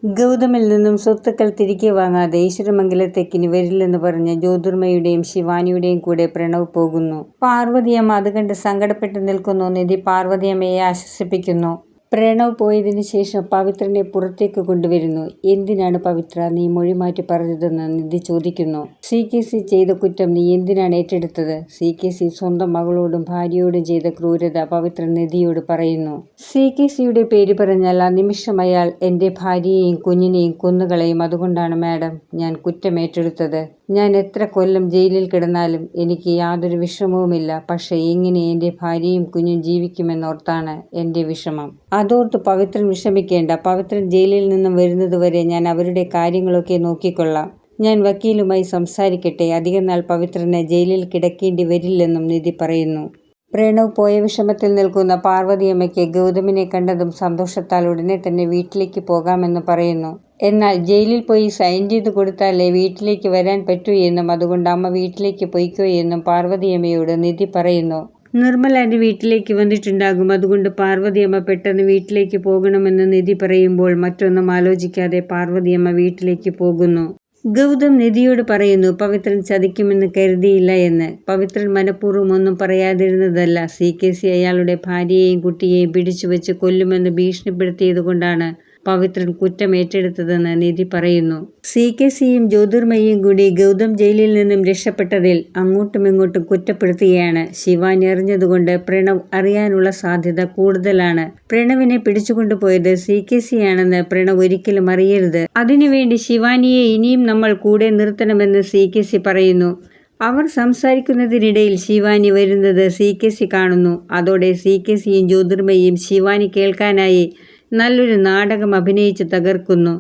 ഗൗതമിൽ നിന്നും സ്വത്തുക്കൾ തിരികെ വാങ്ങാതെ ഈശ്വരമംഗലത്തേക്ക് ഇനി വരില്ലെന്ന് പറഞ്ഞ് ജ്യോതിർമയുടെയും ശിവാനിയുടെയും കൂടെ പ്രണവ് പോകുന്നു. പാർവതിയമ്മ അത് കണ്ട് സങ്കടപ്പെട്ട് നിൽക്കുന്നു. നിധി പാർവതിയമ്മയെ ആശ്വസിപ്പിക്കുന്നു. പ്രണവ് പോയതിനു ശേഷം പവിത്രനെ പുറത്തേക്ക് കൊണ്ടുവരുന്നു. എന്തിനാണ് പവിത്ര നീ മൊഴി മാറ്റി പറഞ്ഞതെന്ന് നിധി ചോദിക്കുന്നു. CKC ചെയ്ത കുറ്റം നീ എന്തിനാണ് ഏറ്റെടുത്തത്? CKC സ്വന്തം മകളോടും ഭാര്യയോടും ചെയ്ത ക്രൂരത പവിത്രൻ നിധിയോട് പറയുന്നു. CKCയുടെ പേര് പറഞ്ഞാൽ ആ നിമിഷം അയാൾ എൻ്റെ ഭാര്യയെയും കുഞ്ഞിനെയും കൊന്നുകളയും. അതുകൊണ്ടാണ് മാഡം ഞാൻ കുറ്റമേറ്റെടുത്തത്. ഞാൻ എത്ര കൊല്ലം ജയിലിൽ കിടന്നാലും എനിക്ക് യാതൊരു വിഷമവുമില്ല. പക്ഷേ എങ്ങനെ എൻ്റെ ഭാര്യയും കുഞ്ഞും ജീവിക്കുമെന്നോർത്താണ് എൻ്റെ വിഷമം. അതോർത്ത് പവിത്രൻ വിഷമിക്കേണ്ട. പവിത്രൻ ജയിലിൽ നിന്നും വരുന്നതുവരെ ഞാൻ അവരുടെ കാര്യങ്ങളൊക്കെ നോക്കിക്കൊള്ളാം. ഞാൻ വക്കീലുമായി സംസാരിക്കട്ടെ. അധികം നാൾ പവിത്രന് ജയിലിൽ കിടക്കേണ്ടി വരില്ലെന്നും നിധി പറയുന്നു. പ്രണവ് പോയ വിഷമത്തിൽ നിൽക്കുന്ന പാർവതിയമ്മയ്ക്ക് ഗൗതമിനെ കണ്ടതും സന്തോഷത്താൽ ഉടനെ തന്നെ വീട്ടിലേക്ക് പോകാമെന്ന് പറയുന്നു. എന്നാൽ ജയിലിൽ പോയി സൈൻ ചെയ്ത് കൊടുത്താലേ വീട്ടിലേക്ക് വരാൻ പറ്റൂ എന്നും അതുകൊണ്ട് അമ്മ വീട്ടിലേക്ക് പൊയ്ക്കോ എന്നും പാർവതിയമ്മയോട് നിധി പറയുന്നു. നിർമ്മല ആൻറ്റി വീട്ടിലേക്ക് വന്നിട്ടുണ്ടാകും. അതുകൊണ്ട് പാർവതിയമ്മ പെട്ടെന്ന് വീട്ടിലേക്ക് പോകണമെന്ന് നിധി പറയുമ്പോൾ മറ്റൊന്നും ആലോചിക്കാതെ പാർവതിയമ്മ വീട്ടിലേക്ക് പോകുന്നു. ഗൗതം നിധിയോട് പറയുന്നു പവിത്രൻ ചതിക്കുമെന്ന് കരുതിയില്ല എന്ന്. പവിത്രൻ മനഃപൂർവ്വം ഒന്നും പറയാതിരുന്നതല്ല. CKC അയാളുടെ ഭാര്യയെയും കുട്ടിയെയും പിടിച്ചുവെച്ച് കൊല്ലുമെന്ന് ഭീഷണിപ്പെടുത്തിയതുകൊണ്ടാണ് പവിത്രൻ കുറ്റമേറ്റെടുത്തതെന്ന് നിധി പറയുന്നു. CKCയും ജ്യോതിർമയും കൂടി ഗൗതം ജയിലിൽ നിന്നും രക്ഷപ്പെട്ടതിൽ അങ്ങോട്ടും ഇങ്ങോട്ടും കുറ്റപ്പെടുത്തുകയാണ്. ശിവാനി അറിഞ്ഞതുകൊണ്ട് പ്രണവ് അറിയാനുള്ള സാധ്യത കൂടുതലാണ്. പ്രണവിനെ പിടിച്ചുകൊണ്ടുപോയത് CKC ആണെന്ന് പ്രണവ് ഒരിക്കലും അറിയരുത്. അതിനുവേണ്ടി ശിവാനിയെ ഇനിയും നമ്മൾ കൂടെ നിർത്തണമെന്ന് CKC പറയുന്നു. അവർ സംസാരിക്കുന്നതിനിടയിൽ ശിവാനി വരുന്നത് CKC കാണുന്നു. അതോടെ CKCയും ജ്യോതിർമയും ശിവാനി കേൾക്കാനായി നല്ലൊരു നാടകം അഭിനയിച്ച് തകർക്കുന്നു.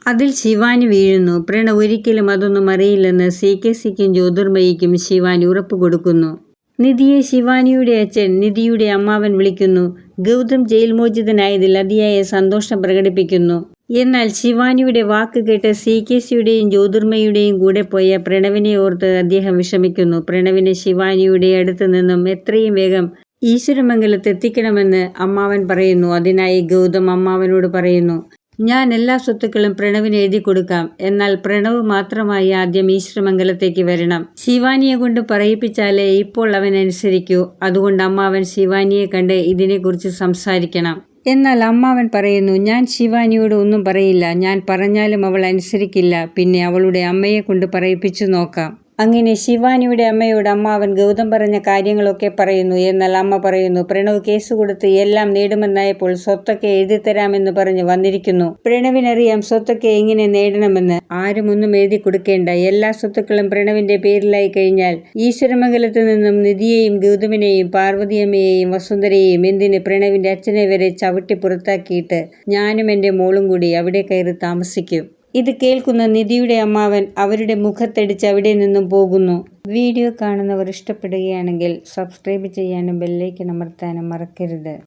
അതിൽ ശിവാനി വീഴുന്നു. പ്രണവ് ഒരിക്കലും അതൊന്നും അറിയില്ലെന്ന് CKCക്കും ജ്യോതിർമയ്ക്കും ശിവാനി ഉറപ്പ് കൊടുക്കുന്നു. നിധിയെ ശിവാനിയുടെ അച്ഛൻ നിധിയുടെ അമ്മാവൻ വിളിക്കുന്നു. ഗൗതം ജയിൽ മോചിതനായതിൽ അതിയായ സന്തോഷം പ്രകടിപ്പിക്കുന്നു. എന്നാൽ ശിവാനിയുടെ വാക്ക് കേട്ട് CKCയുടെയും ജ്യോതിർമയുടെയും കൂടെ പോയ പ്രണവിനെ ഓർത്ത് അദ്ദേഹം വിഷമിക്കുന്നു. പ്രണവിനെ ശിവാനിയുടെ അടുത്ത് നിന്നും എത്രയും വേഗം ഈശ്വരമംഗലത്ത് എത്തിക്കണമെന്ന് അമ്മാവൻ പറയുന്നു. അതിനായി ഗൗതം അമ്മാവനോട് പറയുന്നു ഞാൻ എല്ലാ സ്വത്തുക്കളും പ്രണവിന് എഴുതി കൊടുക്കാം. എന്നാൽ പ്രണവ് മാത്രമായി ആദ്യം ഈശ്വരമംഗലത്തേക്ക് വരണം. ശിവാനിയെ കൊണ്ട് പറയിപ്പിച്ചാലേ ഇപ്പോൾ അവൻ അനുസരിക്കൂ. അതുകൊണ്ട് അമ്മാവൻ ശിവാനിയെ കണ്ട് ഇതിനെക്കുറിച്ച് സംസാരിക്കണം. എന്നാൽ അമ്മാവൻ പറയുന്നു ഞാൻ ശിവാനിയോട് ഒന്നും പറയില്ല. ഞാൻ പറഞ്ഞാലും അവൾ അനുസരിക്കില്ല. പിന്നെ അവളുടെ അമ്മയെ കൊണ്ട് പറയിപ്പിച്ചു നോക്കാം. അങ്ങനെ ശിവാനിയുടെ അമ്മയോട് അമ്മാവൻ ഗൗതം പറഞ്ഞ കാര്യങ്ങളൊക്കെ പറയുന്നു. എന്നാൽ അമ്മ പറയുന്നു പ്രണവ് കേസ് കൊടുത്ത് എല്ലാം നേടുമെന്നായപ്പോൾ സ്വത്തൊക്കെ എഴുതിത്തരാമെന്ന് പറഞ്ഞ് വന്നിരിക്കുന്നു. പ്രണവിനറിയാം സ്വത്തൊക്കെ എങ്ങനെ നേടണമെന്ന്. ആരും ഒന്നും എഴുതി കൊടുക്കേണ്ട. എല്ലാ സ്വത്തുക്കളും പ്രണവിന്റെ പേരിലായി കഴിഞ്ഞാൽ ഈശ്വരമംഗലത്ത് നിന്നും നിധിയെയും ഗൗതമിനെയും പാർവതിയമ്മയെയും വസുന്ധരയെയും എന്തിന് പ്രണവിന്റെ അച്ഛനെ വരെ ചവിട്ടി പുറത്താക്കിയിട്ട് ഞാനും എൻ്റെ മോളും കൂടി അവിടെ കയറി താമസിക്കും. ഇത് കേൾക്കുന്ന നിധിയുടെ അമ്മാവൻ അവരുടെ മുഖത്തടിച്ച് അവിടെ നിന്നും പോകുന്നു. വീഡിയോ കാണുന്നവർ ഇഷ്ടപ്പെടുകയാണെങ്കിൽ സബ്സ്ക്രൈബ് ചെയ്യാനും ബെല്ലൈക്കൺ അമർത്താനും മറക്കരുത്.